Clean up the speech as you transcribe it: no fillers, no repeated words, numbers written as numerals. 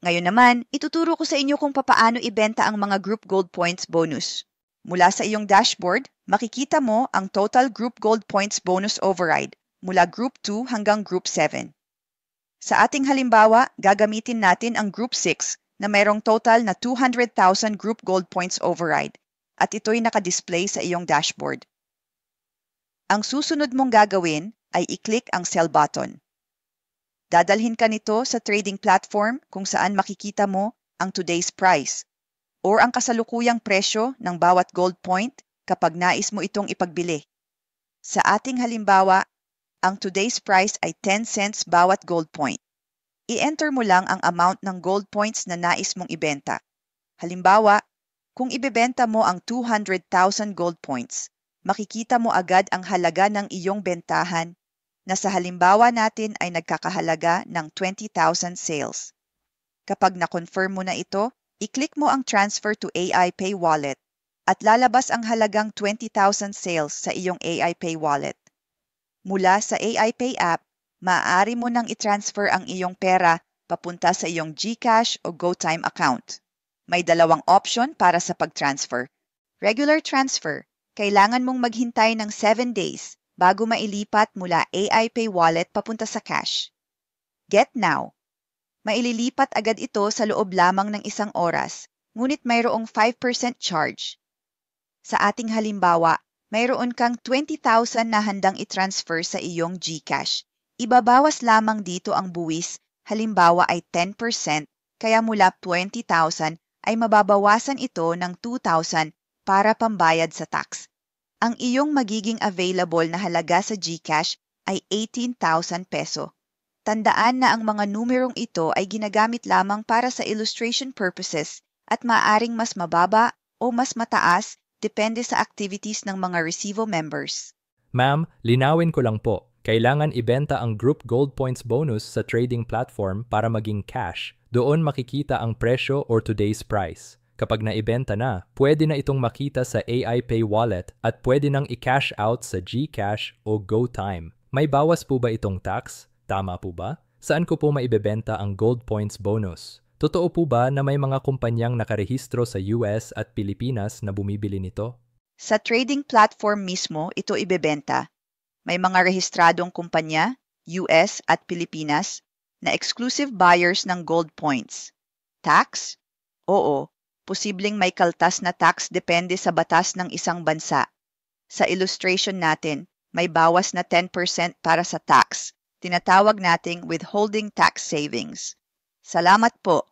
Ngayon naman, ituturo ko sa inyo kung papaano ibenta ang mga Group Gold Points bonus. Mula sa iyong dashboard, makikita mo ang total Group Gold Points bonus override mula Group 2 hanggang Group 7. Sa ating halimbawa, gagamitin natin ang Group 6 na mayroong total na 200,000 Group Gold Points override at ito'y nakadisplay sa iyong dashboard. Ang susunod mong gagawin ay i-click ang sell button. Dadalhin ka nito sa trading platform kung saan makikita mo ang today's price or ang kasalukuyang presyo ng bawat gold point kapag nais mo itong ipagbili. Sa ating halimbawa, ang today's price ay 10 cents bawat gold point. I-enter mo lang ang amount ng gold points na nais mong ibenta. Halimbawa, kung ibebenta mo ang 200,000 gold points, makikita mo agad ang halaga ng iyong bentahan na sa halimbawa natin ay nagkakahalaga ng 20,000 sales. Kapag na-confirm mo na ito, i-click mo ang Transfer to AI Pay Wallet at lalabas ang halagang 20,000 sales sa iyong AI Pay Wallet. Mula sa AI Pay app, maaari mo nang i-transfer ang iyong pera papunta sa iyong GCash o GoTime account. May dalawang option para sa pag-transfer. Regular transfer, kailangan mong maghintay ng 7 days bago mailipat mula AI Pay Wallet papunta sa cash. Get Now. Maililipat agad ito sa loob lamang ng 1 oras, ngunit mayroong 5% charge. Sa ating halimbawa, mayroon kang 20,000 na handang i-transfer sa iyong GCash. Ibabawas lamang dito ang buwis, halimbawa ay 10%, kaya mula 20,000 ay mababawasan ito ng 2,000 para pambayad sa tax. Ang iyong magiging available na halaga sa GCash ay 18,000 peso. Tandaan na ang mga numerong ito ay ginagamit lamang para sa illustration purposes at maaaring mas mababa o mas mataas depende sa activities ng mga Recivo members. Ma'am, linawin ko lang po. Kailangan ibenta ang Group Gold Points bonus sa trading platform para maging cash. Doon makikita ang presyo or today's price. Kapag naibenta na, pwede na itong makita sa AI Pay Wallet at pwede nang i-cash out sa GCash o GoTime. May bawas po ba itong tax? Tama po ba? Saan ko po maibebenta ang Gold Points bonus? Totoo po ba na may mga kumpanyang nakarehistro sa US at Pilipinas na bumibili nito? Sa trading platform mismo ito ibebenta. May mga rehistradong kumpanya, US at Pilipinas, na exclusive buyers ng gold points. Tax? Oo, posibleng may kaltas na tax depende sa batas ng isang bansa. Sa illustration natin, may bawas na 10% para sa tax. Tinatawag nating withholding tax savings. Salamat po.